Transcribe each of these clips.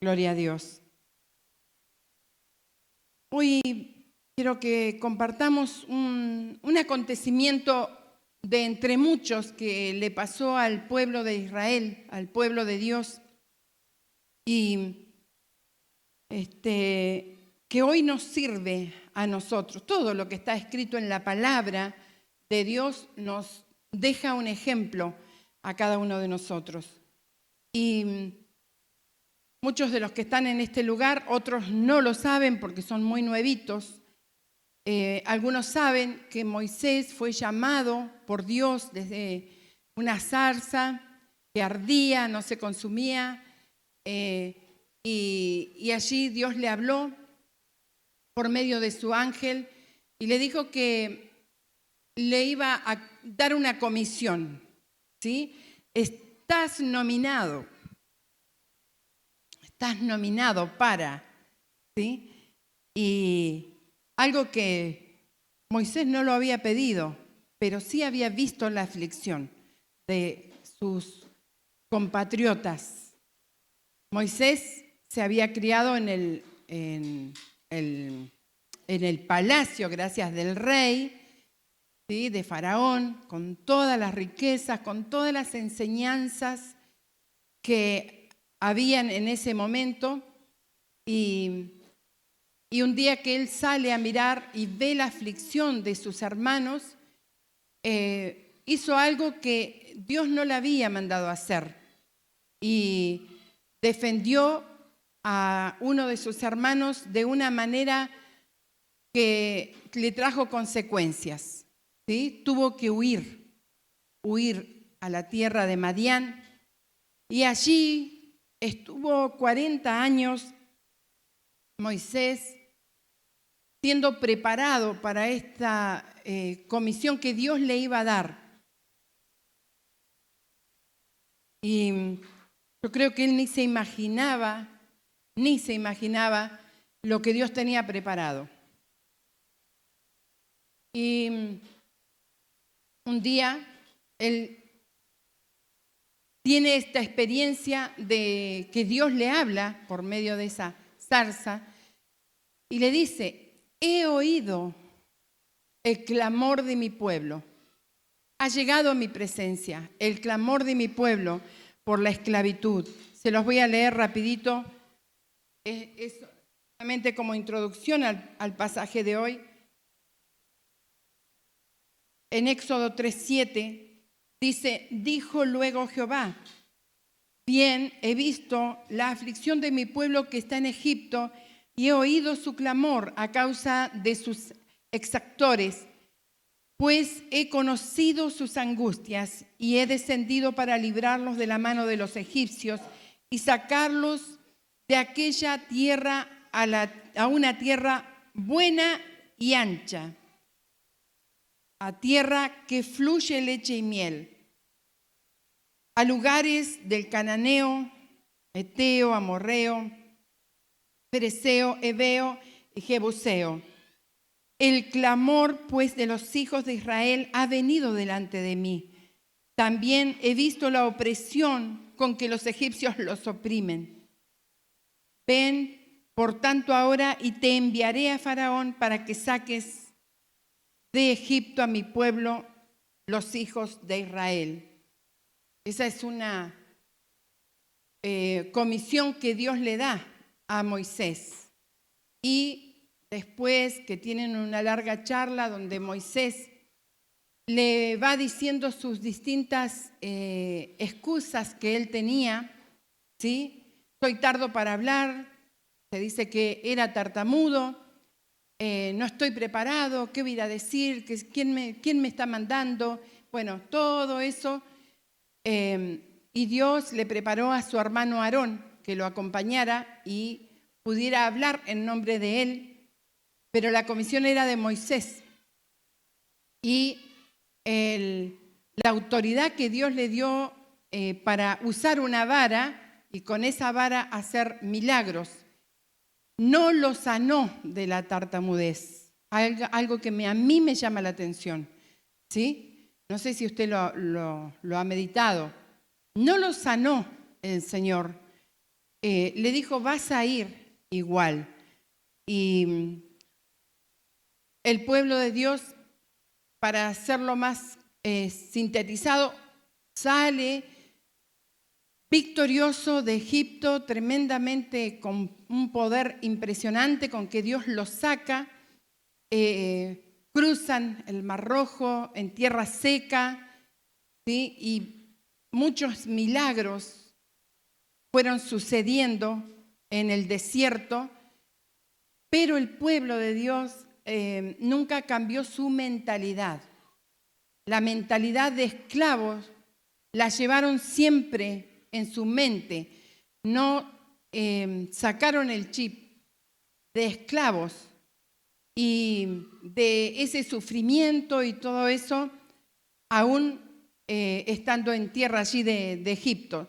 Gloria a Dios. Hoy quiero que compartamos un acontecimiento de entre muchos que le pasó al pueblo de Israel, al pueblo de Dios, y que hoy nos sirve a nosotros. Todo lo que está escrito en la palabra de Dios nos deja un ejemplo a cada uno de nosotros. Y muchos de los que están en este lugar, otros no lo saben porque son muy nuevitos. Algunos saben que Moisés fue llamado por Dios desde una zarza que ardía, no se consumía, y allí Dios le habló por medio de su ángel y le dijo que le iba a dar una comisión, ¿sí? Estás nominado para, ¿sí? Y algo que Moisés no lo había pedido, pero sí había visto la aflicción de sus compatriotas. Moisés se había criado en el palacio, gracias del rey, ¿sí? De Faraón, con todas las riquezas, con todas las enseñanzas que habían en ese momento, y un día que él sale a mirar y ve la aflicción de sus hermanos, hizo algo que Dios no le había mandado hacer y defendió a uno de sus hermanos de una manera que le trajo consecuencias, ¿sí? Tuvo que huir a la tierra de Madián, y allí estuvo 40 años Moisés siendo preparado para esta comisión que Dios le iba a dar. Y yo creo que él ni se imaginaba lo que Dios tenía preparado. Y un día él tiene esta experiencia de que Dios le habla por medio de esa zarza y le dice: he oído el clamor de mi pueblo. Ha llegado a mi presencia el clamor de mi pueblo por la esclavitud. Se los voy a leer rapidito. Es solamente como introducción al pasaje de hoy. En Éxodo 3:7 dice: dijo luego Jehová: bien, he visto la aflicción de mi pueblo que está en Egipto y he oído su clamor a causa de sus exactores, pues he conocido sus angustias y he descendido para librarlos de la mano de los egipcios y sacarlos de aquella tierra a una tierra buena y ancha, a tierra que fluye leche y miel, a lugares del cananeo, eteo, amorreo, fereceo, heveo y jebuseo. El clamor, pues, de los hijos de Israel ha venido delante de mí. También he visto la opresión con que los egipcios los oprimen. Ven, por tanto, ahora y te enviaré a Faraón para que saques de Egipto a mi pueblo, los hijos de Israel. Esa es una comisión que Dios le da a Moisés. Y después que tienen una larga charla donde Moisés le va diciendo sus distintas excusas que él tenía, ¿sí? Soy tardo para hablar, se dice que era tartamudo, no estoy preparado, ¿qué voy a ir a decir? ¿Quién me está mandando? Bueno, todo eso. Y Dios le preparó a su hermano Aarón que lo acompañara y pudiera hablar en nombre de él, pero la comisión era de Moisés. Y la autoridad que Dios le dio para usar una vara y con esa vara hacer milagros, no lo sanó de la tartamudez. Algo que a mí me llama la atención, ¿sí? No sé si usted lo ha meditado. No lo sanó el Señor, le dijo, vas a ir igual. Y el pueblo de Dios, para hacerlo más sintetizado, sale victorioso de Egipto, tremendamente con un poder impresionante con que Dios los saca. Cruzan el Mar Rojo en tierra seca, ¿sí? Y muchos milagros fueron sucediendo en el desierto, pero el pueblo de Dios nunca cambió su mentalidad. La mentalidad de esclavos la llevaron siempre en su mente. No sacaron el chip de esclavos y de ese sufrimiento y todo eso, aún estando en tierra allí de Egipto.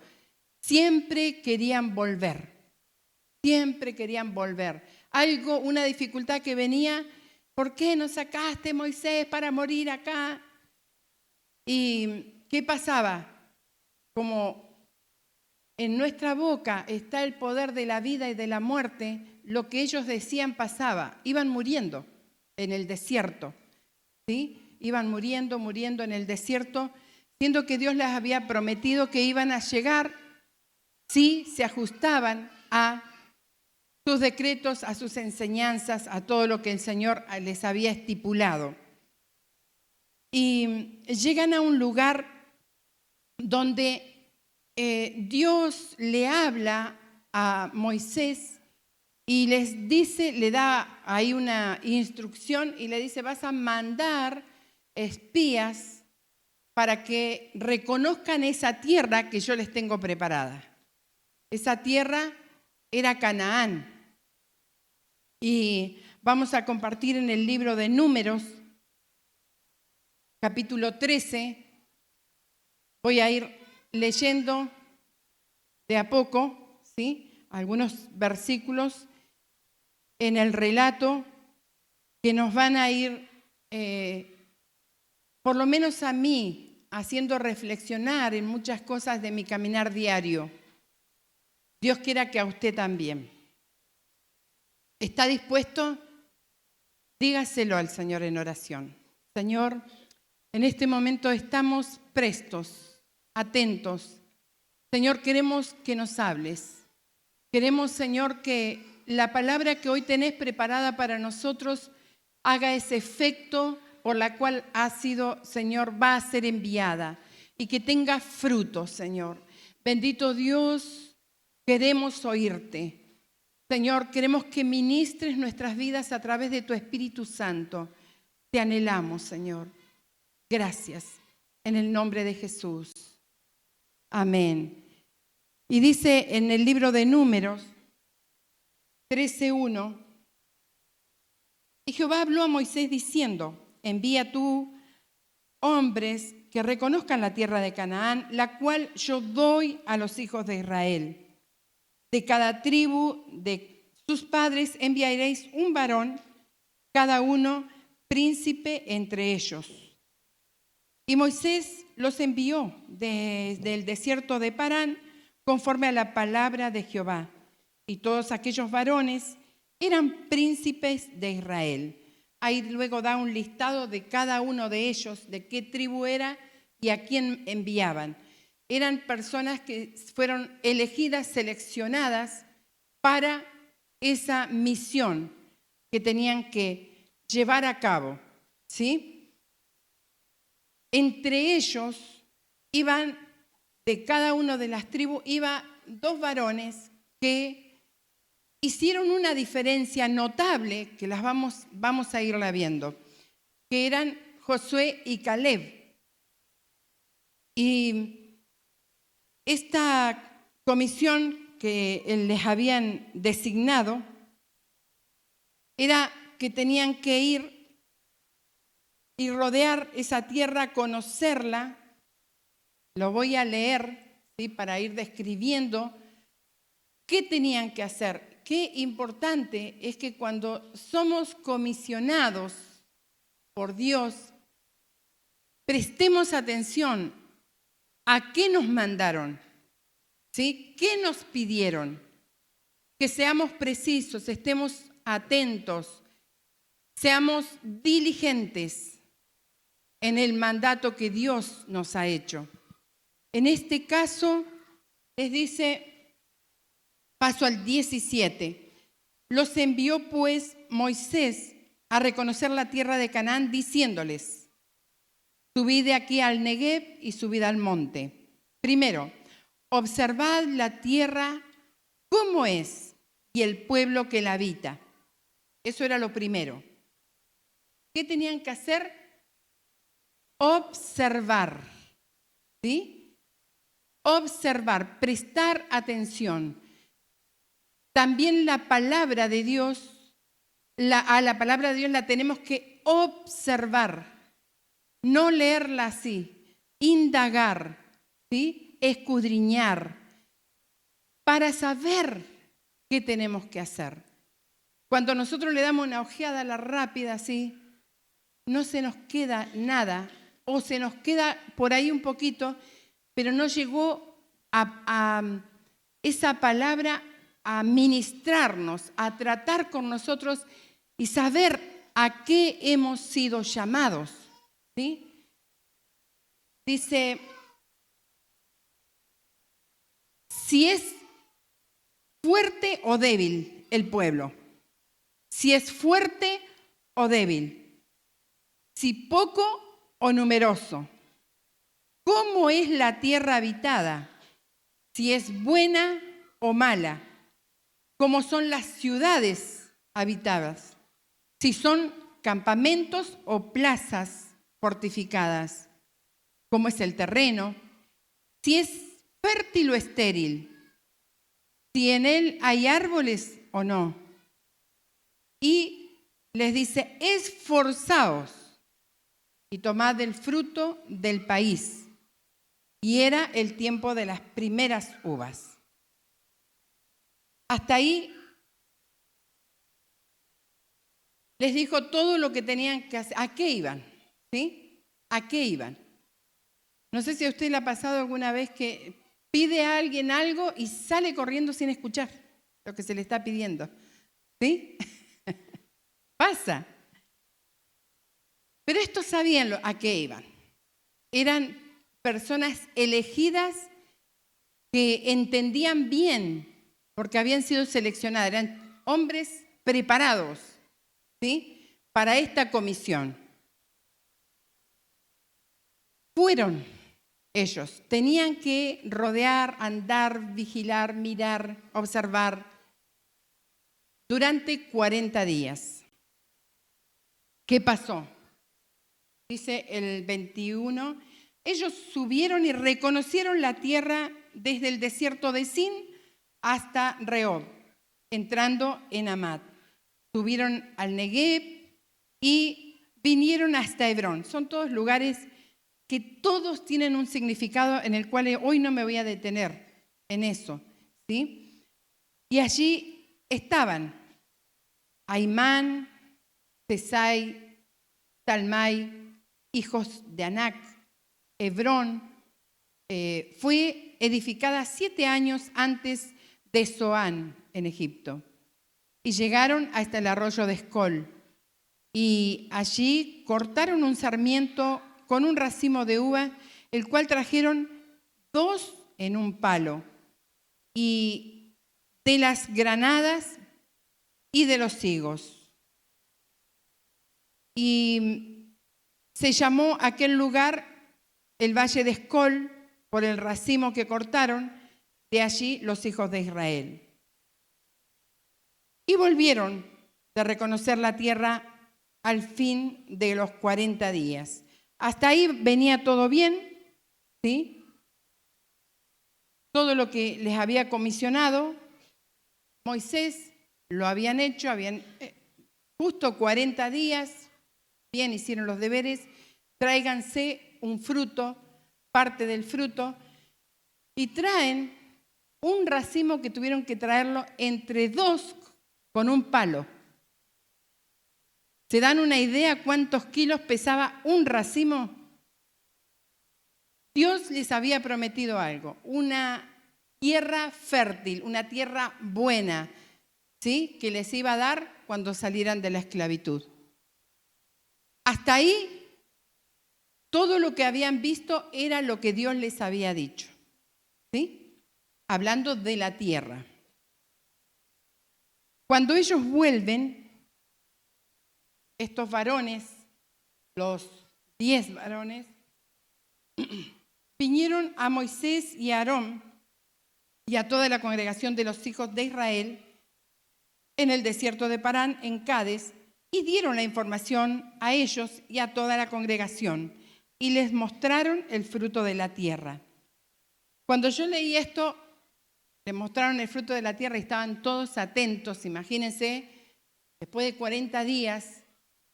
Siempre querían volver, siempre querían volver. Algo, una dificultad que venía, ¿por qué nos sacaste, Moisés, para morir acá? ¿Y qué pasaba? Como en nuestra boca está el poder de la vida y de la muerte, lo que ellos decían pasaba. Iban muriendo en el desierto, ¿sí? Iban muriendo en el desierto, siendo que Dios les había prometido que iban a llegar si se ajustaban a sus decretos, a sus enseñanzas, a todo lo que el Señor les había estipulado. Y llegan a un lugar donde Dios le habla a Moisés y les dice, le da ahí una instrucción y le dice, vas a mandar espías para que reconozcan esa tierra que yo les tengo preparada. Esa tierra era Canaán. Y vamos a compartir en el libro de Números, capítulo 13. Voy a ir leyendo de a poco, ¿sí? Algunos versículos en el relato que nos van a ir, por lo menos a mí, haciendo reflexionar en muchas cosas de mi caminar diario. Dios quiera que a usted también. ¿Está dispuesto? Dígaselo al Señor en oración. Señor, en este momento estamos prestos, atentos. Señor, queremos que nos hables. Queremos, Señor, que la palabra que hoy tenés preparada para nosotros haga ese efecto por la cual ha sido, Señor, va a ser enviada y que tenga fruto, Señor. Bendito Dios, queremos oírte. Señor, queremos que ministres nuestras vidas a través de tu Espíritu Santo. Te anhelamos, Señor. Gracias. En el nombre de Jesús. Amén. Y dice en el libro de Números 13:1, y Jehová habló a Moisés diciendo, envía tú hombres que reconozcan la tierra de Canaán, la cual yo doy a los hijos de Israel. De cada tribu de sus padres enviaréis un varón, cada uno príncipe entre ellos. Y Moisés los envió desde el desierto de Parán conforme a la palabra de Jehová. Y todos aquellos varones eran príncipes de Israel. Ahí luego da un listado de cada uno de ellos, de qué tribu era y a quién enviaban. Eran personas que fueron elegidas, seleccionadas para esa misión que tenían que llevar a cabo, ¿sí? Entre ellos iban, de cada una de las tribus, iban dos varones que hicieron una diferencia notable, que las vamos a irla viendo, que eran Josué y Caleb. Y esta comisión que les habían designado era que tenían que ir y rodear esa tierra, conocerla. Lo voy a leer, ¿sí?, para ir describiendo qué tenían que hacer. Qué importante es que cuando somos comisionados por Dios, prestemos atención a qué nos mandaron, ¿sí? ¿Qué nos pidieron? que seamos precisos, estemos atentos, seamos diligentes en el mandato que Dios nos ha hecho. En este caso, les dice, paso al 17, los envió pues Moisés a reconocer la tierra de Canaán, diciéndoles, subid de aquí al Negev y subid al monte. Primero, observad la tierra, cómo es, y el pueblo que la habita. Eso era lo primero. ¿Qué tenían que hacer? Observar, ¿sí? Observar, prestar atención. También la palabra de Dios, a la palabra de Dios la tenemos que observar, no leerla así, indagar, ¿sí? Escudriñar, para saber qué tenemos que hacer. Cuando nosotros le damos una ojeada a la rápida así, no se nos queda nada, o se nos queda por ahí un poquito, pero no llegó a esa palabra a ministrarnos, a tratar con nosotros y saber a qué hemos sido llamados, ¿sí? Dice, si es fuerte o débil el pueblo, si es fuerte o débil, si poco o numeroso, cómo es la tierra habitada, si es buena o mala, cómo son las ciudades habitadas, si son campamentos o plazas fortificadas, cómo es el terreno, si es fértil o estéril, si en él hay árboles o no. Y les dice, esforzaos y tomad el fruto del país. Y era el tiempo de las primeras uvas. Hasta ahí les dijo todo lo que tenían que hacer. ¿A qué iban? ¿Sí? ¿A qué iban? No sé si a usted le ha pasado alguna vez que pide a alguien algo y sale corriendo sin escuchar lo que se le está pidiendo. ¿Sí? Pasa. Pero estos sabían a qué iban. Eran personas elegidas que entendían bien, porque habían sido seleccionadas. Eran hombres preparados, ¿sí? Para esta comisión. Fueron ellos. Tenían que rodear, andar, vigilar, mirar, observar durante 40 días. ¿Qué pasó? Dice el 21, ellos subieron y reconocieron la tierra desde el desierto de Sin hasta Rehob, entrando en Amad. Subieron al Negev y vinieron hasta Hebrón. Son todos lugares que todos tienen un significado en el cual hoy no me voy a detener en eso, ¿sí? Y allí estaban Aimán, Sesai, Talmai, hijos de Anac. Hebrón fue edificada 7 años antes de Zoán en Egipto. Y llegaron hasta el arroyo de Escol. Y allí cortaron un sarmiento con un racimo de uva, el cual trajeron 2 en un palo. Y de las granadas y de los higos. Y se llamó aquel lugar el Valle de Escol por el racimo que cortaron, de allí los hijos de Israel. Y volvieron de reconocer la tierra al fin de los 40 días. Hasta ahí venía todo bien, ¿sí? Todo lo que les había comisionado Moisés lo habían hecho, habían justo 40 días, bien hicieron los deberes, tráiganse un fruto, parte del fruto, y traen un racimo que tuvieron que traerlo entre 2 con un palo. ¿Se dan una idea cuántos kilos pesaba un racimo? Dios les había prometido algo, una tierra fértil, una tierra buena, ¿sí?, que les iba a dar cuando salieran de la esclavitud. Hasta ahí, todo lo que habían visto era lo que Dios les había dicho, ¿sí?, hablando de la tierra. Cuando ellos vuelven, estos varones, los 10 varones, vinieron a Moisés y a Aarón y a toda la congregación de los hijos de Israel en el desierto de Parán, en Cades, y dieron la información a ellos y a toda la congregación, y les mostraron el fruto de la tierra. Cuando yo leí esto, les mostraron el fruto de la tierra y estaban todos atentos. Imagínense, después de 40 días,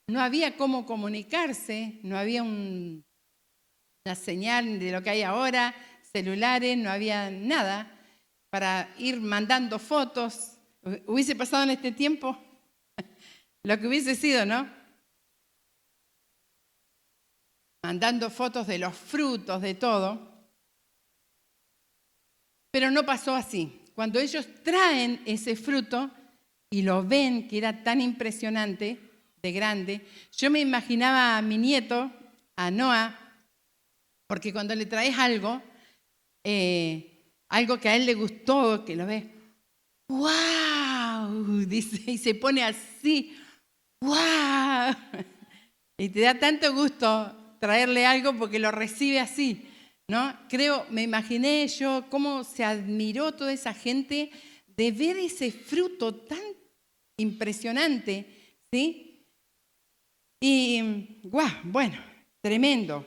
no había cómo comunicarse, no había una señal de lo que hay ahora, celulares, no había nada para ir mandando fotos. Hubiese pasado en este tiempo lo que hubiese sido, ¿no? Mandando fotos de los frutos, de todo. Pero no pasó así. Cuando ellos traen ese fruto y lo ven, que era tan impresionante, de grande, yo me imaginaba a mi nieto, a Noah, porque cuando le traes algo, algo que a él le gustó, que lo ve, ¡wow!, dice, y se pone así, ¡wow! Y te da tanto gusto traerle algo porque lo recibe así, ¿no? Me imaginé yo cómo se admiró toda esa gente de ver ese fruto tan impresionante, ¿sí? Y, ¡guau!, bueno, tremendo.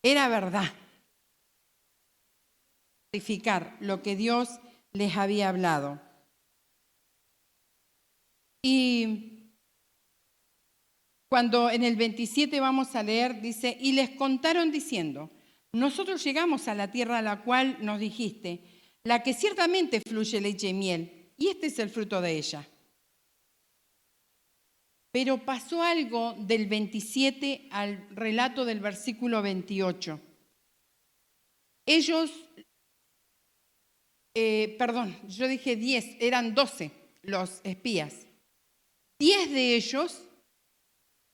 Era verdad. Verificar lo que Dios les había hablado. Y cuando en el 27 vamos a leer, dice, y les contaron diciendo, nosotros llegamos a la tierra a la cual nos dijiste, la que ciertamente fluye leche y miel, y este es el fruto de ella. Pero pasó algo del 27 al relato del versículo 28. Ellos, yo dije 10, eran 12 los espías. 10 de ellos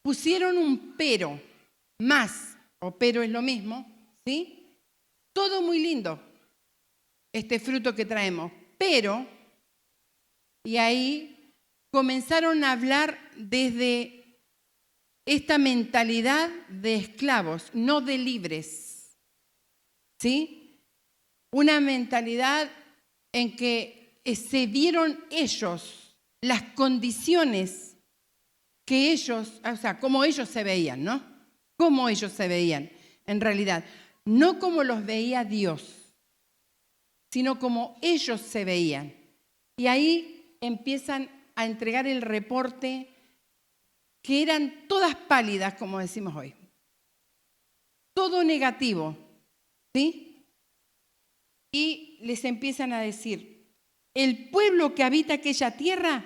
pusieron un pero, más, o pero es lo mismo, ¿sí? Todo muy lindo, este fruto que traemos, pero, y ahí comenzaron a hablar desde esta mentalidad de esclavos, no de libres, ¿sí? Una mentalidad en que se vieron ellos las condiciones que ellos, o sea, como ellos se veían, ¿no? Cómo ellos se veían, en realidad. No como los veía Dios, sino como ellos se veían. Y ahí empiezan a entregar el reporte que eran todas pálidas, como decimos hoy. Todo negativo, ¿sí? Y les empiezan a decir, el pueblo que habita aquella tierra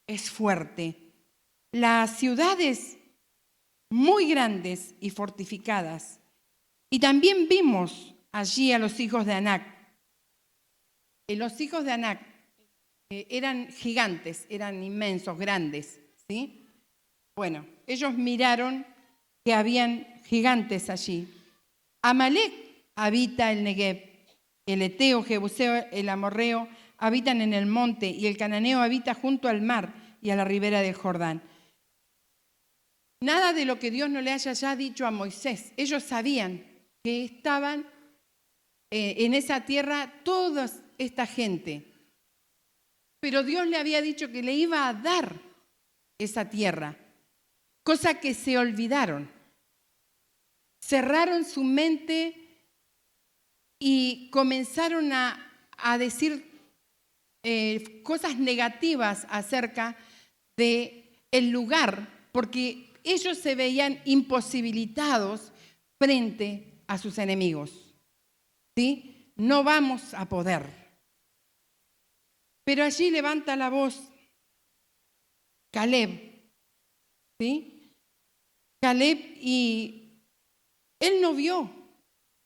es fuerte. Las ciudades muy grandes y fortificadas. Y también vimos allí a los hijos de Anac. Los hijos de Anac eran gigantes, eran inmensos, grandes, ¿sí? Bueno, ellos miraron que habían gigantes allí. Amalek habita el Negev, el eteo, jebuseo, el amorreo habitan en el monte y el cananeo habita junto al mar y a la ribera del Jordán. Nada de lo que Dios no le haya ya dicho a Moisés. Ellos sabían que estaban en esa tierra toda esta gente. Pero Dios le había dicho que le iba a dar esa tierra, cosa que se olvidaron. Cerraron su mente y comenzaron a decir cosas negativas acerca del lugar, porque ellos se veían imposibilitados frente a sus enemigos, ¿sí? No vamos a poder. Pero allí levanta la voz Caleb, ¿sí? Caleb, y él no vio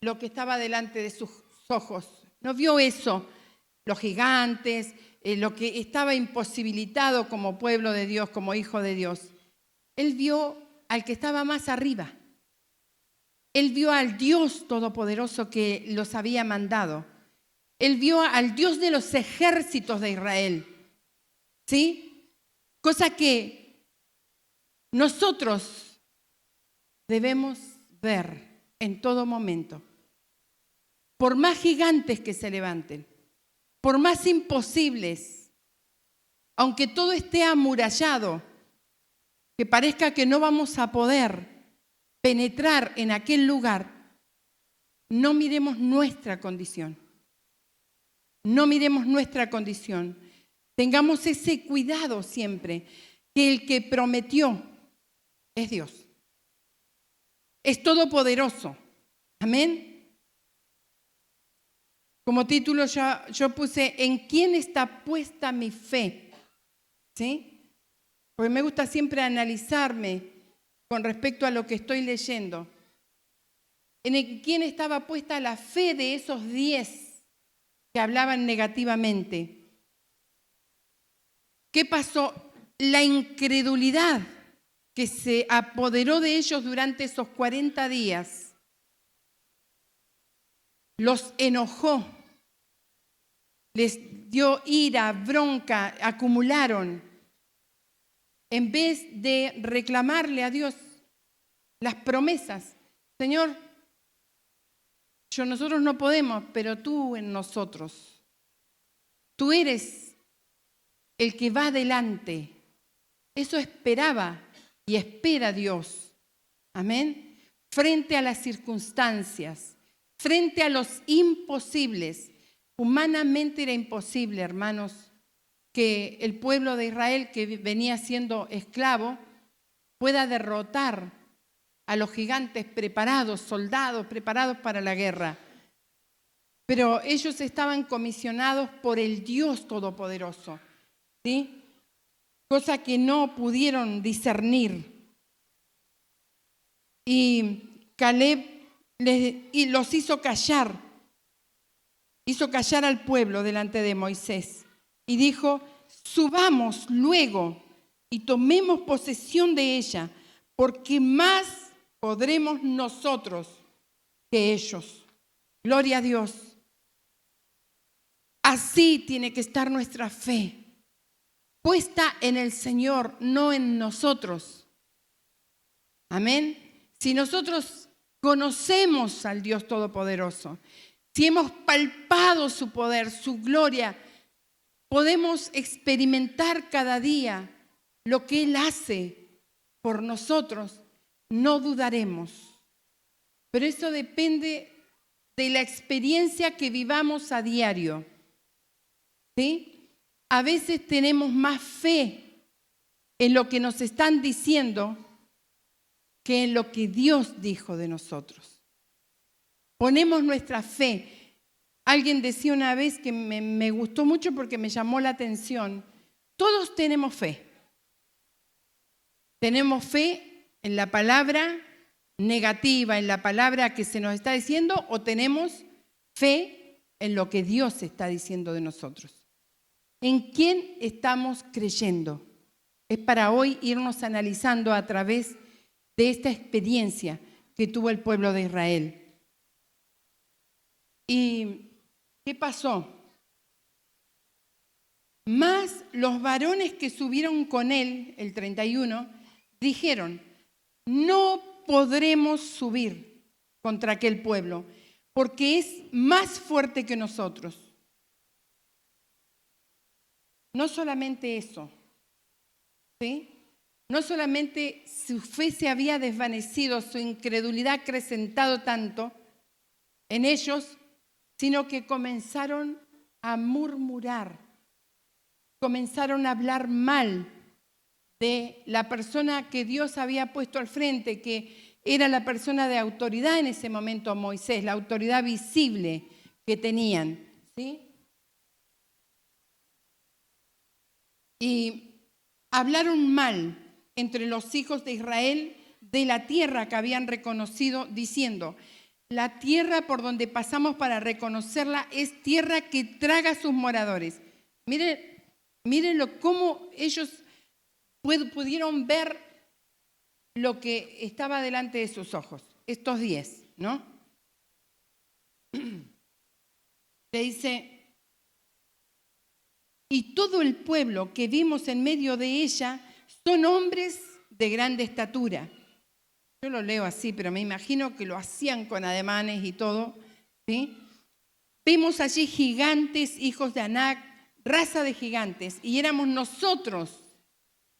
lo que estaba delante de sus ojos, no vio eso, los gigantes, lo que estaba imposibilitado como pueblo de Dios, como hijo de Dios, él vio al que estaba más arriba. Él vio al Dios Todopoderoso que los había mandado. Él vio al Dios de los ejércitos de Israel. ¿Sí? Cosa que nosotros debemos ver en todo momento. Por más gigantes que se levanten, por más imposibles, aunque todo esté amurallado, que parezca que no vamos a poder penetrar en aquel lugar, no miremos nuestra condición. No miremos nuestra condición. Tengamos ese cuidado siempre, que el que prometió es Dios. Es todopoderoso. Amén. Como título yo puse, ¿en quién está puesta mi fe? ¿Sí? Porque me gusta siempre analizarme con respecto a lo que estoy leyendo. ¿En quién estaba puesta la fe de esos 10 que hablaban negativamente? ¿Qué pasó? La incredulidad que se apoderó de ellos durante esos 40 días los enojó, les dio ira, bronca, acumularon. En vez de reclamarle a Dios las promesas, Señor, nosotros no podemos, pero tú en nosotros. Tú eres el que va adelante. Eso esperaba y espera Dios. Amén. Frente a las circunstancias, frente a los imposibles. Humanamente era imposible, hermanos, que el pueblo de Israel, que venía siendo esclavo, pueda derrotar a los gigantes preparados, soldados preparados para la guerra. Pero ellos estaban comisionados por el Dios Todopoderoso, ¿sí? Cosa que no pudieron discernir. Y Caleb los hizo callar al pueblo delante de Moisés y dijo, subamos luego y tomemos posesión de ella, porque más podremos nosotros que ellos. Gloria a Dios. Así tiene que estar nuestra fe, puesta en el Señor, no en nosotros. Amén. Si nosotros conocemos al Dios Todopoderoso, si hemos palpado su poder, su gloria, podemos experimentar cada día lo que Él hace por nosotros, no dudaremos. Pero eso depende de la experiencia que vivamos a diario. ¿Sí? A veces tenemos más fe en lo que nos están diciendo que en lo que Dios dijo de nosotros. Ponemos nuestra fe. Alguien decía una vez que me gustó mucho porque me llamó la atención. Todos tenemos fe. Tenemos fe en la palabra negativa, en la palabra que se nos está diciendo, o tenemos fe en lo que Dios está diciendo de nosotros. ¿En quién estamos creyendo? Es para hoy irnos analizando a través de esta experiencia que tuvo el pueblo de Israel. ¿Y qué pasó? Más los varones que subieron con él, el 31, dijeron, no podremos subir contra aquel pueblo, porque es más fuerte que nosotros. No solamente eso, ¿sí? No solamente su fe se había desvanecido, su incredulidad acrecentado tanto en ellos, sino que comenzaron a murmurar, comenzaron a hablar mal de la persona que Dios había puesto al frente, que era la persona de autoridad en ese momento, Moisés, la autoridad visible que tenían, ¿sí? Y hablaron mal entre los hijos de Israel de la tierra que habían reconocido, diciendo, la tierra por donde pasamos para reconocerla es tierra que traga a sus moradores. Miren Mírenlo cómo ellos pudieron ver lo que estaba delante de sus ojos, estos 10, ¿no? Le dice, y todo el pueblo que vimos en medio de ella son hombres de grande estatura. Yo lo leo así, pero me imagino que lo hacían con ademanes y todo, ¿sí? Vimos allí gigantes, hijos de Anac, raza de gigantes, y éramos nosotros,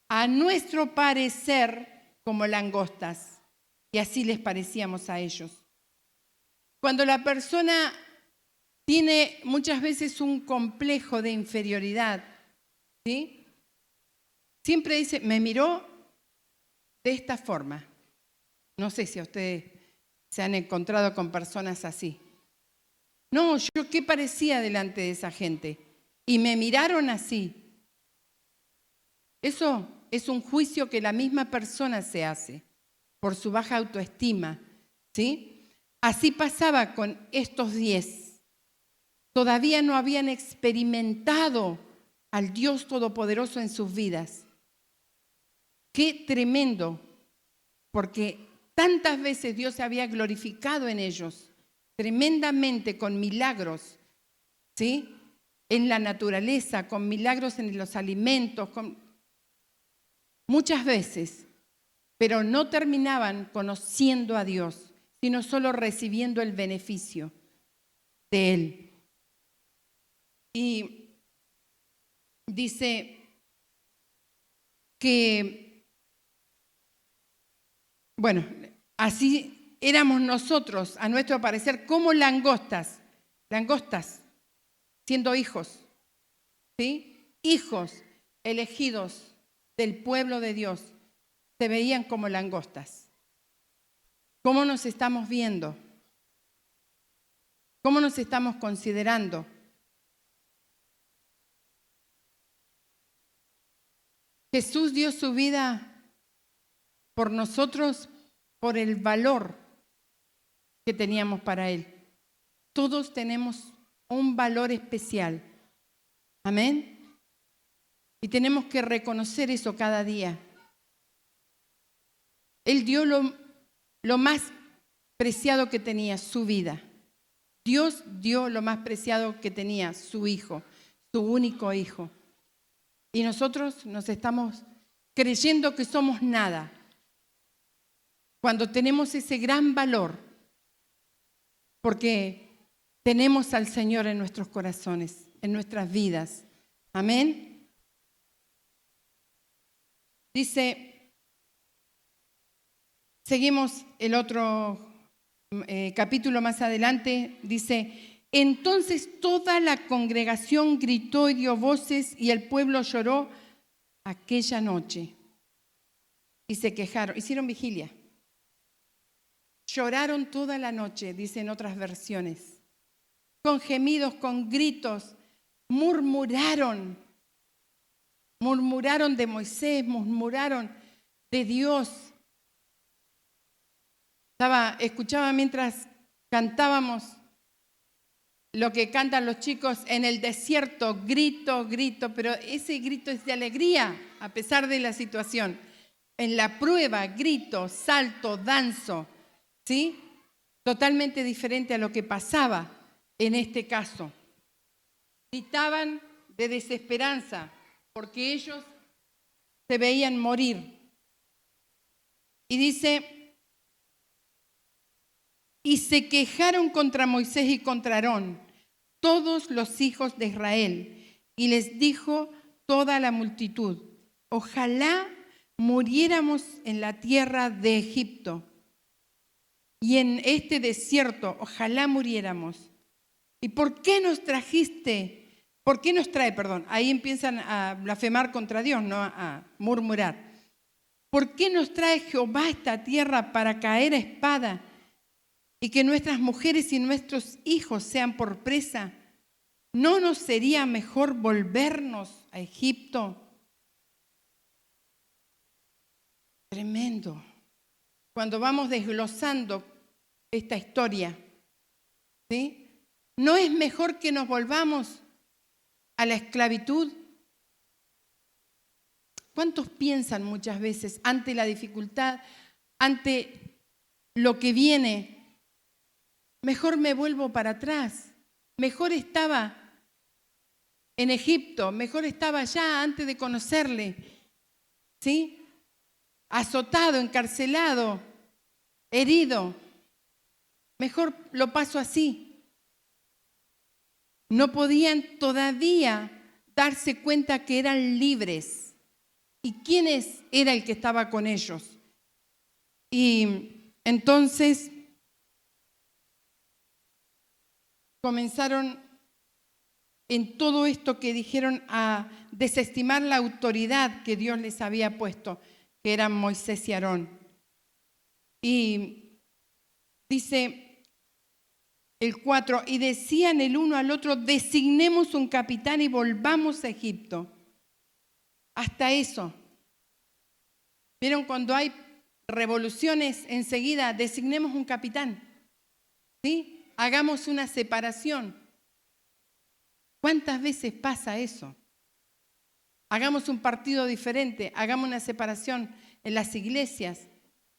a nuestro parecer, como langostas, y así les parecíamos a ellos. Cuando la persona tiene muchas veces un complejo de inferioridad, ¿sí? Siempre dice, me miró de esta forma. No sé si a ustedes se han encontrado con personas así. No, yo qué parecía delante de esa gente. Y me miraron así. Eso es un juicio que la misma persona se hace por su baja autoestima, ¿sí? Así pasaba con estos 10. Todavía no habían experimentado al Dios Todopoderoso en sus vidas. Qué tremendo, porque tantas veces Dios se había glorificado en ellos, tremendamente con milagros, ¿sí? En la naturaleza, con milagros en los alimentos, muchas veces, pero no terminaban conociendo a Dios, sino solo recibiendo el beneficio de Él. Y dice que, bueno, así éramos nosotros, a nuestro parecer, como langostas, siendo hijos, ¿sí? Hijos elegidos del pueblo de Dios, se veían como langostas. ¿Cómo nos estamos viendo? ¿Cómo nos estamos considerando? Jesús dio su vida por nosotros, por el valor que teníamos para Él. Todos tenemos un valor especial. Amén. Y tenemos que reconocer eso cada día. Él dio lo más preciado que tenía, su vida. Dios dio lo más preciado que tenía, su hijo, su único hijo. Y nosotros nos estamos creyendo que somos nada, cuando tenemos ese gran valor, porque tenemos al Señor en nuestros corazones, en nuestras vidas. Amén. Dice, seguimos el otro capítulo más adelante, dice, entonces toda la congregación gritó y dio voces y el pueblo lloró aquella noche y se quejaron, hicieron vigilia. Lloraron toda la noche, dicen otras versiones, con gemidos, con gritos, murmuraron de Moisés, murmuraron de Dios. Escuchaba mientras cantábamos lo que cantan los chicos en el desierto, grito, pero ese grito es de alegría a pesar de la situación. En la prueba, grito, salto, danzo, ¿sí? Totalmente diferente a lo que pasaba en este caso. Gritaban de desesperanza porque ellos se veían morir. Y dice, y se quejaron contra Moisés y contra Aarón, todos los hijos de Israel, y les dijo toda la multitud, ojalá muriéramos en la tierra de Egipto y en este desierto, ojalá muriéramos. ¿Y por qué nos trajiste? ¿Por qué nos trae? Perdón, ahí empiezan a blasfemar contra Dios, no a murmurar. ¿Por qué nos trae Jehová a esta tierra para caer a espada y que nuestras mujeres y nuestros hijos sean por presa? ¿No nos sería mejor volvernos a Egipto? Tremendo. Cuando vamos desglosando esta historia, ¿sí? ¿No es mejor que nos volvamos a la esclavitud? ¿Cuántos piensan muchas veces ante la dificultad, ante lo que viene? Mejor me vuelvo para atrás. Mejor estaba en Egipto, mejor estaba allá antes de conocerle. ¿Sí? Azotado, encarcelado, herido. Mejor lo paso así. No podían todavía darse cuenta que eran libres. ¿Y quién era el que estaba con ellos? Y entonces comenzaron en todo esto que dijeron a desestimar la autoridad que Dios les había puesto, que eran Moisés y Aarón. Y dice el 4, y decían el uno al otro, designemos un capitán y volvamos a Egipto. Hasta eso. ¿Vieron cuando hay revoluciones enseguida? Designemos un capitán. ¿Sí? Hagamos una separación. ¿Cuántas veces pasa eso? Hagamos un partido diferente, hagamos una separación en las iglesias,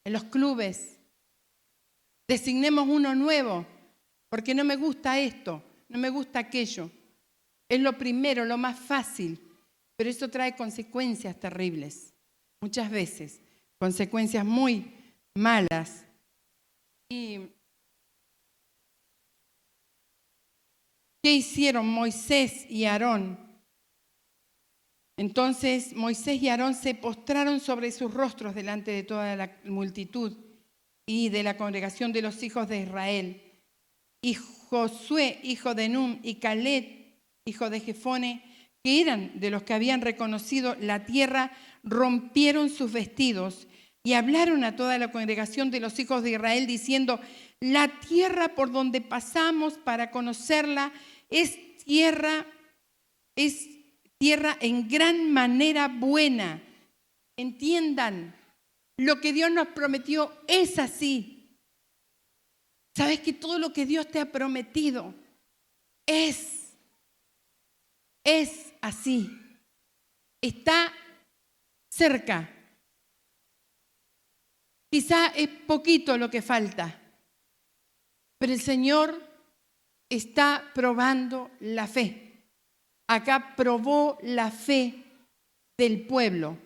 en los clubes. Designemos uno nuevo, porque no me gusta esto, no me gusta aquello. Es lo primero, lo más fácil, pero eso trae consecuencias terribles, muchas veces, consecuencias muy malas. Y ¿qué hicieron Moisés y Aarón? Entonces Moisés y Aarón se postraron sobre sus rostros delante de toda la multitud y de la congregación de los hijos de Israel. Y Josué, hijo de Nun, y Caleb, hijo de Jefone, que eran de los que habían reconocido la tierra, rompieron sus vestidos y hablaron a toda la congregación de los hijos de Israel diciendo, la tierra por donde pasamos para conocerla es tierra en gran manera buena. Entiendan, lo que Dios nos prometió es así. ¿Sabes que todo lo que Dios te ha prometido es así? Está cerca. Quizá es poquito lo que falta, pero el Señor está probando la fe. Acá probó la fe del pueblo.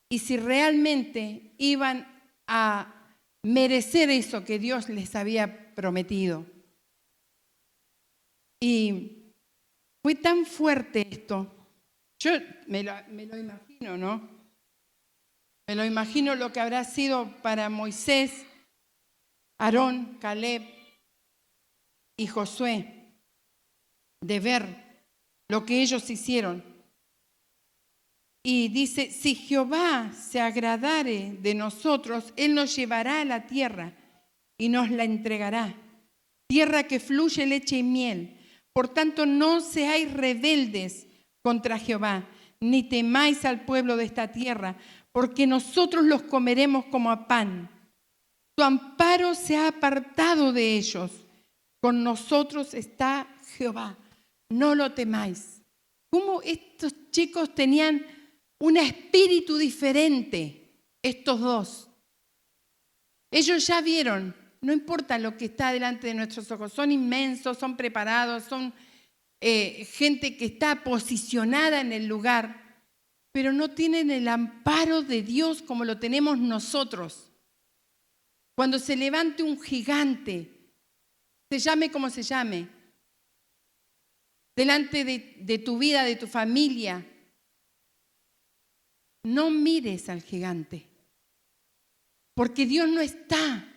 Y si realmente iban a merecer eso que Dios les había prometido. Y fue tan fuerte esto. Yo me lo imagino, ¿no? Me lo imagino lo que habrá sido para Moisés, Aarón, Caleb y Josué, de ver lo que ellos hicieron. Y dice, si Jehová se agradare de nosotros, Él nos llevará a la tierra y nos la entregará. Tierra que fluye leche y miel. Por tanto, no seáis rebeldes contra Jehová, ni temáis al pueblo de esta tierra, porque nosotros los comeremos como a pan. Tu amparo se ha apartado de ellos. Con nosotros está Jehová. No lo temáis. ¿Cómo estos chicos tenían un espíritu diferente, estos dos? Ellos ya vieron, no importa lo que está delante de nuestros ojos, son inmensos, son preparados, son gente que está posicionada en el lugar, pero no tienen el amparo de Dios como lo tenemos nosotros. Cuando se levante un gigante, se llame como se llame, delante de tu vida, de tu familia, no mires al gigante, porque Dios no está.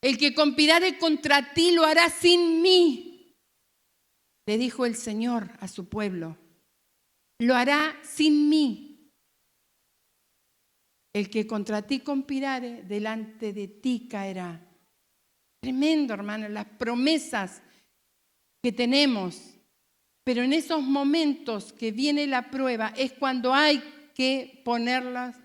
El que conspirare contra ti lo hará sin mí, le dijo el Señor a su pueblo. Lo hará sin mí. El que contra ti conspirare, delante de ti caerá. Tremendo, hermano, las promesas que tenemos. Pero en esos momentos que viene la prueba es cuando hay que ponerlas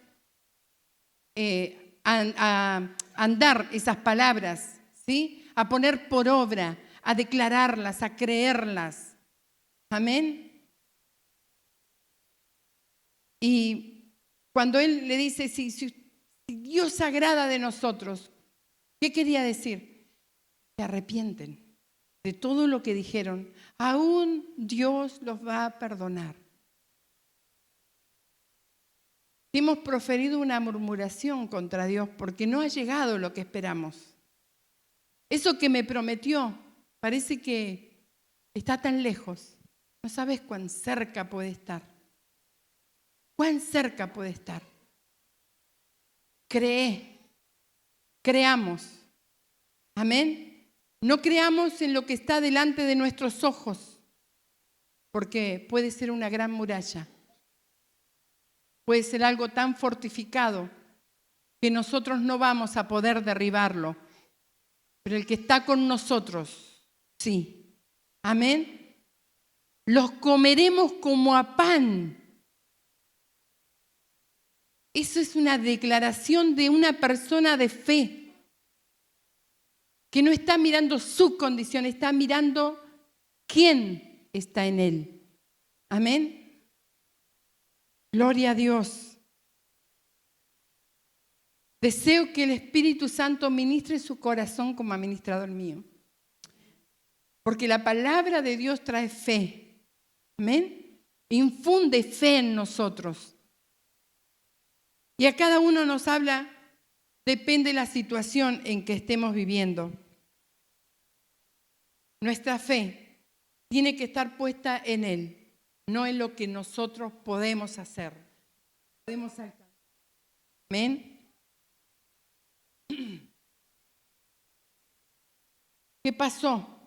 a andar esas palabras, ¿sí? A poner por obra, a declararlas, a creerlas. Amén. Y Cuando él le dice, si Dios se agrada de nosotros, ¿qué quería decir? Se arrepienten de todo lo que dijeron. Aún Dios los va a perdonar. Si hemos proferido una murmuración contra Dios porque no ha llegado lo que esperamos. Eso que me prometió parece que está tan lejos. No sabes cuán cerca puede estar. Cuán cerca puede estar. Creamos. Amén. No creamos en lo que está delante de nuestros ojos, porque puede ser una gran muralla. Puede ser algo tan fortificado que nosotros no vamos a poder derribarlo. Pero el que está con nosotros, sí. Amén. Los comeremos como a pan. Eso es una declaración de una persona de fe, que no está mirando su condición, está mirando quién está en él. Amén. Gloria a Dios. Deseo que el Espíritu Santo ministre su corazón como ha ministrado el mío. Porque la palabra de Dios trae fe. Amén. Infunde fe en nosotros. Y a cada uno nos habla, depende de la situación en que estemos viviendo. Nuestra fe tiene que estar puesta en Él, no en lo que nosotros podemos hacer. Podemos alcanzar. Amén. ¿Qué pasó?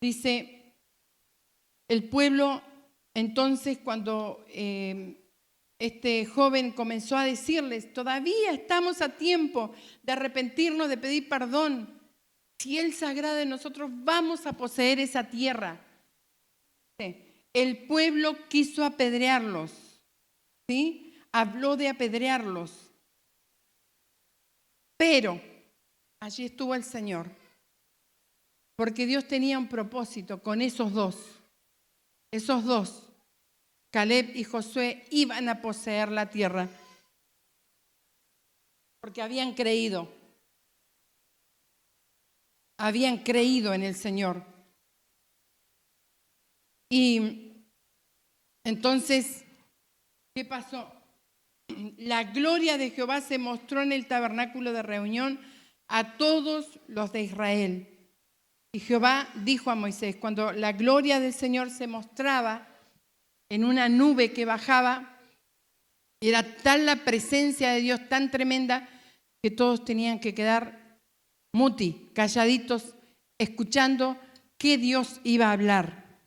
Dice, el pueblo, entonces cuando este joven comenzó a decirles, todavía estamos a tiempo de arrepentirnos, de pedir perdón. Si Él se agrada de nosotros, vamos a poseer esa tierra. El pueblo quiso apedrearlos, ¿sí? Habló de apedrearlos. Pero allí estuvo el Señor, porque Dios tenía un propósito con esos dos. Esos dos, Caleb y Josué, iban a poseer la tierra, porque habían creído en el Señor. Y entonces, ¿qué pasó? La gloria de Jehová se mostró en el tabernáculo de reunión a todos los de Israel. Y Jehová dijo a Moisés, cuando la gloria del Señor se mostraba en una nube que bajaba, era tal la presencia de Dios, tan tremenda, que todos tenían que quedar muti, calladitos, escuchando qué Dios iba a hablar.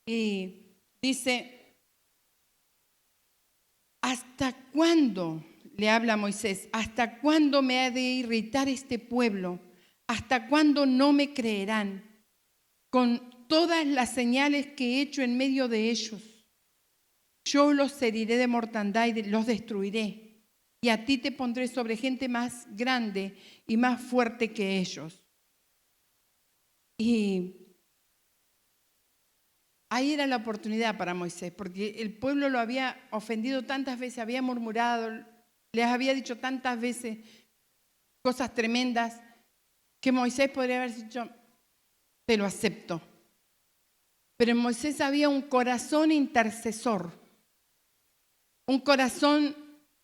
Y dice, ¿hasta cuándo? Le habla Moisés, ¿hasta cuándo me ha de irritar este pueblo? ¿Hasta cuándo no me creerán con todas las señales que he hecho en medio de ellos? Yo los heriré de mortandad y los destruiré. Y a ti te pondré sobre gente más grande y más fuerte que ellos. Y ahí era la oportunidad para Moisés, porque el pueblo lo había ofendido tantas veces, había murmurado, les había dicho tantas veces cosas tremendas, que Moisés podría haber dicho, te lo acepto. Pero en Moisés había un corazón intercesor, un corazón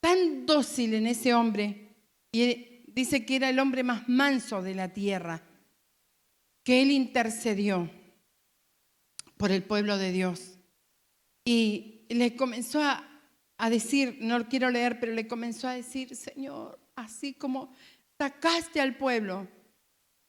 tan dócil en ese hombre, y dice que era el hombre más manso de la tierra, que él intercedió por el pueblo de Dios. Y le comenzó a decir, no lo quiero leer, pero le comenzó a decir, Señor, así como sacaste al pueblo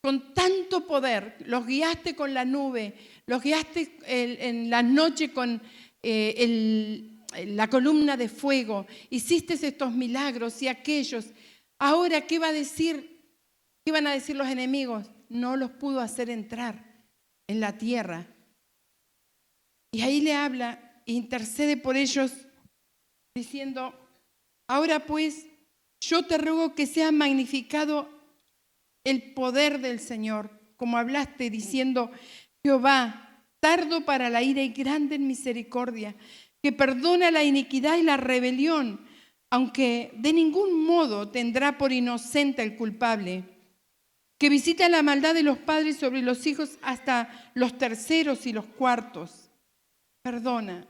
con tanto poder, los guiaste con la nube, los guiaste en la noche con la columna de fuego, hiciste estos milagros y aquellos. Ahora, ¿qué va a decir? ¿Qué van a decir los enemigos? No los pudo hacer entrar en la tierra. Y ahí le habla, intercede por ellos, diciendo, ahora pues, yo te ruego que sea magnificado el poder del Señor, como hablaste diciendo, Jehová, tardo para la ira y grande en misericordia, que perdona la iniquidad y la rebelión, aunque de ningún modo tendrá por inocente al culpable, que visita la maldad de los padres sobre los hijos hasta los terceros y los cuartos. Perdona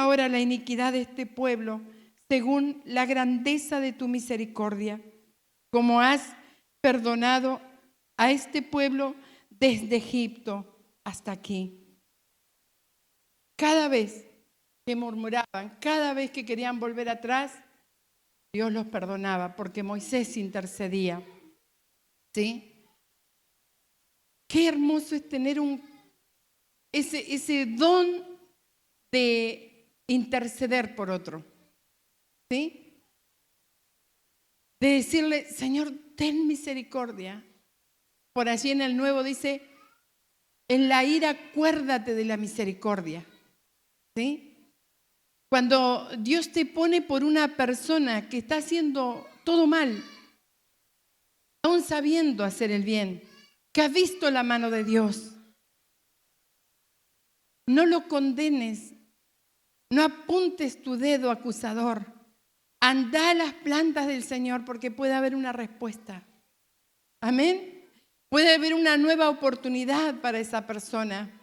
ahora la iniquidad de este pueblo, según la grandeza de tu misericordia, como has perdonado a este pueblo desde Egipto hasta aquí. Cada vez que murmuraban, cada vez que querían volver atrás, Dios los perdonaba porque Moisés intercedía. ¿Sí? Qué hermoso es tener ese don de interceder por otro. ¿Sí? De decirle, Señor, ten misericordia. Por allí en el Nuevo dice, en la ira acuérdate de la misericordia. ¿Sí? Cuando Dios te pone por una persona que está haciendo todo mal, aún sabiendo hacer el bien, que ha visto la mano de Dios, no lo condenes, no apuntes tu dedo acusador, anda a las plantas del Señor porque puede haber una respuesta. Amén. Puede haber una nueva oportunidad para esa persona.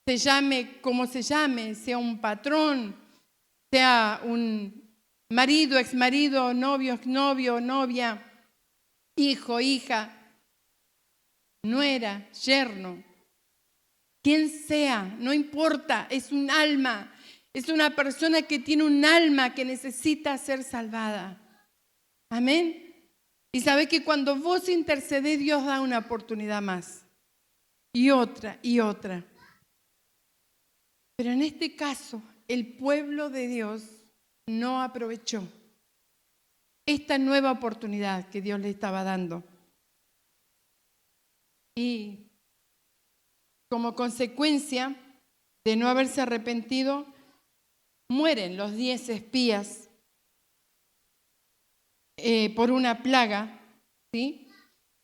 Se llame como se llame, sea un patrón, sea un marido, exmarido, novio, exnovio, novia, hijo, hija, nuera, yerno, quien sea, no importa, es un alma, es una persona que tiene un alma que necesita ser salvada. Amén. Y sabe que cuando vos intercedés, Dios da una oportunidad más, y otra, y otra. Pero en este caso, el pueblo de Dios no aprovechó esta nueva oportunidad que Dios le estaba dando. Y como consecuencia de no haberse arrepentido, mueren los 10 espías por una plaga, ¿sí?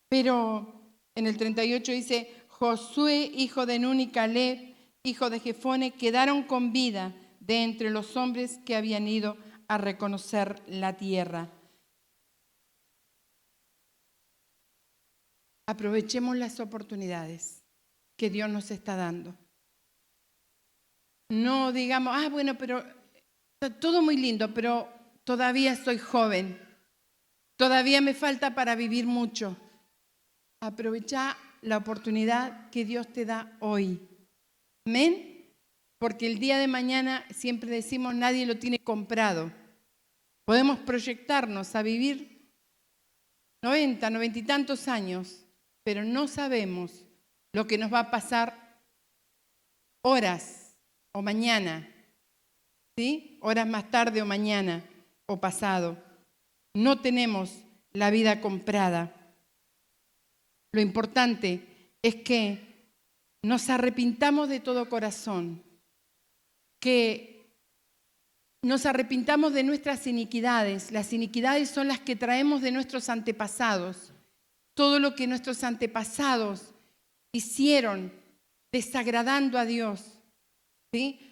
Pero en el 38 dice, Josué, hijo de Nun, y Caleb, hijo de Jefone, quedaron con vida de entre los hombres que habían ido a reconocer la tierra. Aprovechemos las oportunidades que Dios nos está dando. No digamos, bueno, pero está todo muy lindo, pero todavía soy joven. Todavía me falta para vivir mucho. Aprovecha la oportunidad que Dios te da hoy. Amén. Porque el día de mañana, siempre decimos, nadie lo tiene comprado. Podemos proyectarnos a vivir 90 y tantos años, pero no sabemos lo que nos va a pasar horas o mañana, ¿sí? Horas más tarde o mañana o pasado. No tenemos la vida comprada. Lo importante es que nos arrepintamos de todo corazón, que nos arrepintamos de nuestras iniquidades. Las iniquidades son las que traemos de nuestros antepasados. Todo lo que nuestros antepasados hicieron desagradando a Dios, ¿sí?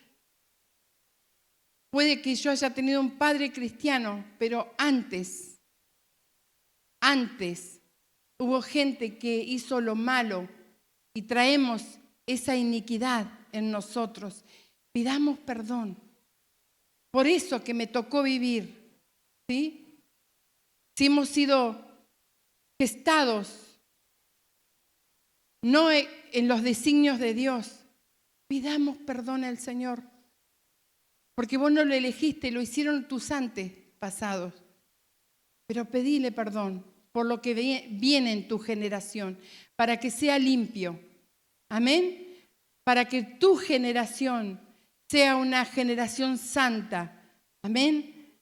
Puede que yo haya tenido un padre cristiano, pero antes hubo gente que hizo lo malo y traemos esa iniquidad en nosotros. Pidamos perdón. Por eso que me tocó vivir, ¿sí? Si hemos sido gestados no en los designios de Dios, pidamos perdón al Señor. Porque vos no lo elegiste, lo hicieron tus antepasados. Pero pedile perdón por lo que viene en tu generación, para que sea limpio. Amén. Para que tu generación sea una generación santa. Amén.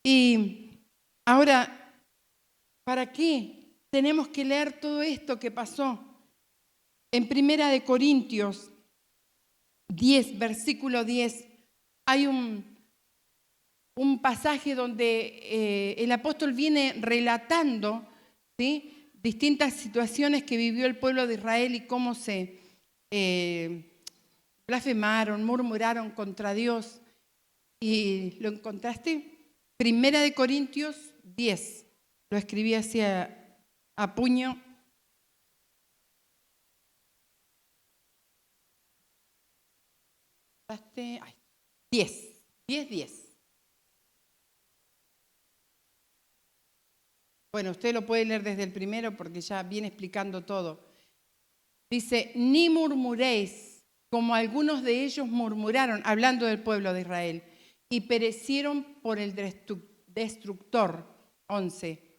Y ahora, ¿para qué tenemos que leer todo esto que pasó? En 1 Corintios 10, versículo 10, hay un pasaje donde el apóstol viene relatando, ¿sí?, distintas situaciones que vivió el pueblo de Israel y cómo blasfemaron, murmuraron contra Dios. ¿Y lo encontraste? 1 Corintios 10. Lo escribí así a puño. Ay, 10. Bueno, usted lo puede leer desde el primero porque ya viene explicando todo. Dice, ni murmuréis como algunos de ellos murmuraron, hablando del pueblo de Israel, y perecieron por el destructor. 11.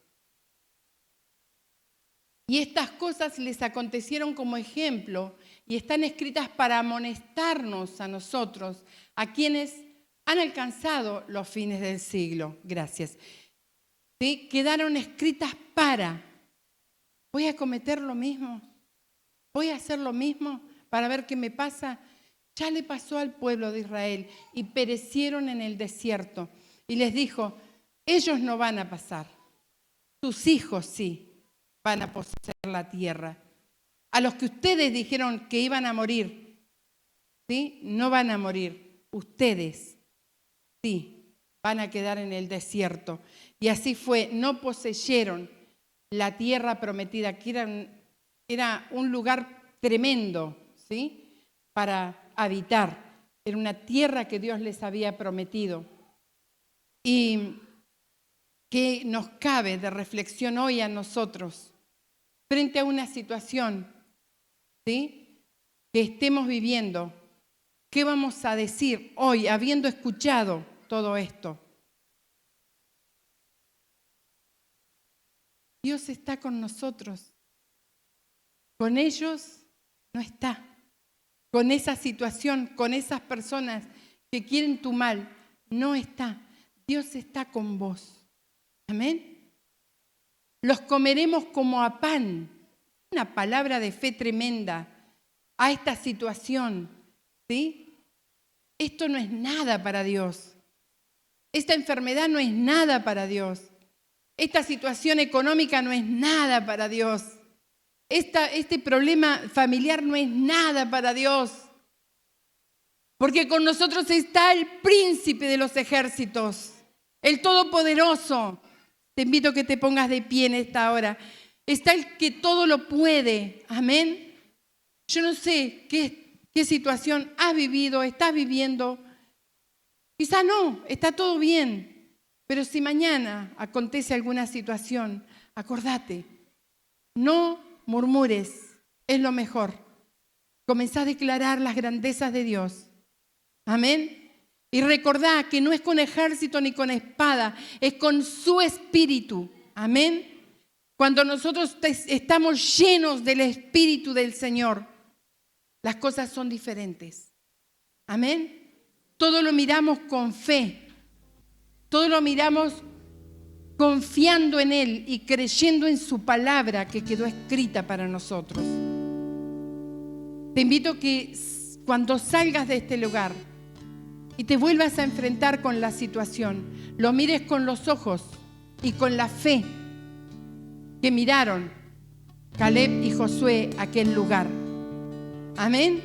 Y estas cosas les acontecieron como ejemplo y están escritas para amonestarnos a nosotros, a quienes han alcanzado los fines del siglo. Gracias. ¿Sí? Quedaron escritas para. ¿Voy a cometer lo mismo? ¿Voy a hacer lo mismo para ver qué me pasa? Ya le pasó al pueblo de Israel y perecieron en el desierto. Y les dijo, ellos no van a pasar, sus hijos sí van a poseer la tierra. A los que ustedes dijeron que iban a morir, ¿sí? No van a morir. Ustedes, sí, van a quedar en el desierto. Y así fue, no poseyeron la tierra prometida, que era un lugar tremendo, ¿sí? Para habitar. Era una tierra que Dios les había prometido. Y que nos cabe de reflexión hoy a nosotros frente a una situación, ¿sí?, que estemos viviendo. ¿Qué vamos a decir hoy habiendo escuchado todo esto? Dios está con nosotros. Con ellos no está. Con esa situación, con esas personas que quieren tu mal, no está. Dios está con vos. Amén. Los comeremos como a pan. Una palabra de fe tremenda a esta situación, ¿sí? Esto no es nada para Dios. Esta enfermedad no es nada para Dios. Esta situación económica no es nada para Dios. Este problema familiar no es nada para Dios. Porque con nosotros está el príncipe de los ejércitos, el todopoderoso. Te invito a que te pongas de pie en esta hora. Está el que todo lo puede. Amén. Yo no sé qué situación has vivido, estás viviendo. Quizá no, está todo bien. Pero si mañana acontece alguna situación, acordate, no murmures, es lo mejor. Comenzá a declarar las grandezas de Dios. Amén. Y recordá que no es con ejército ni con espada, es con su espíritu. Amén. Cuando nosotros estamos llenos del espíritu del Señor, las cosas son diferentes. Amén. Todo lo miramos con fe. Todo lo miramos confiando en Él y creyendo en su palabra que quedó escrita para nosotros. Te invito a que cuando salgas de este lugar y te vuelvas a enfrentar con la situación, lo mires con los ojos y con la fe que miraron Caleb y Josué aquel lugar. Amén.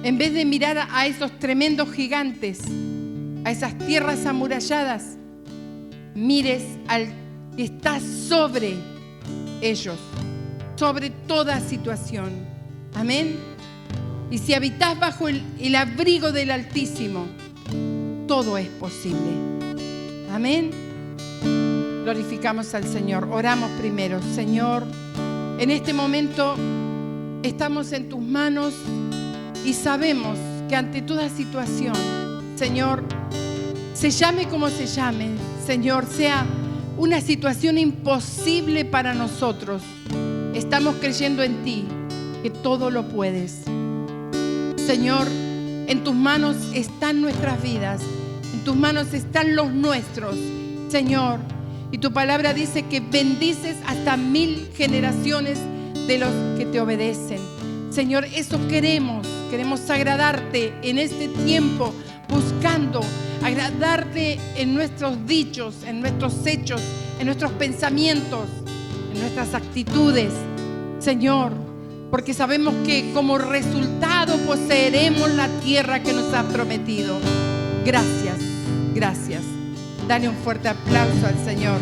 En vez de mirar a esos tremendos gigantes, a esas tierras amuralladas, mires al que está sobre ellos, sobre toda situación. Amén. Y si habitas bajo el abrigo del Altísimo, todo es posible. Amén. Glorificamos al Señor. Oramos primero. Señor, en este momento estamos en tus manos y sabemos que ante toda situación, Señor, se llame como se llame, Señor, sea una situación imposible para nosotros, estamos creyendo en ti, que todo lo puedes. Señor, en tus manos están nuestras vidas, en tus manos están los nuestros, Señor. Y tu palabra dice que bendices hasta 1000 generaciones de los que te obedecen. Señor, eso queremos agradarte en este tiempo, buscando agradarte en nuestros dichos, en nuestros hechos, en nuestros pensamientos, en nuestras actitudes. Señor, porque sabemos que como resultado poseeremos la tierra que nos ha prometido. Gracias, gracias. Dale un fuerte aplauso al Señor.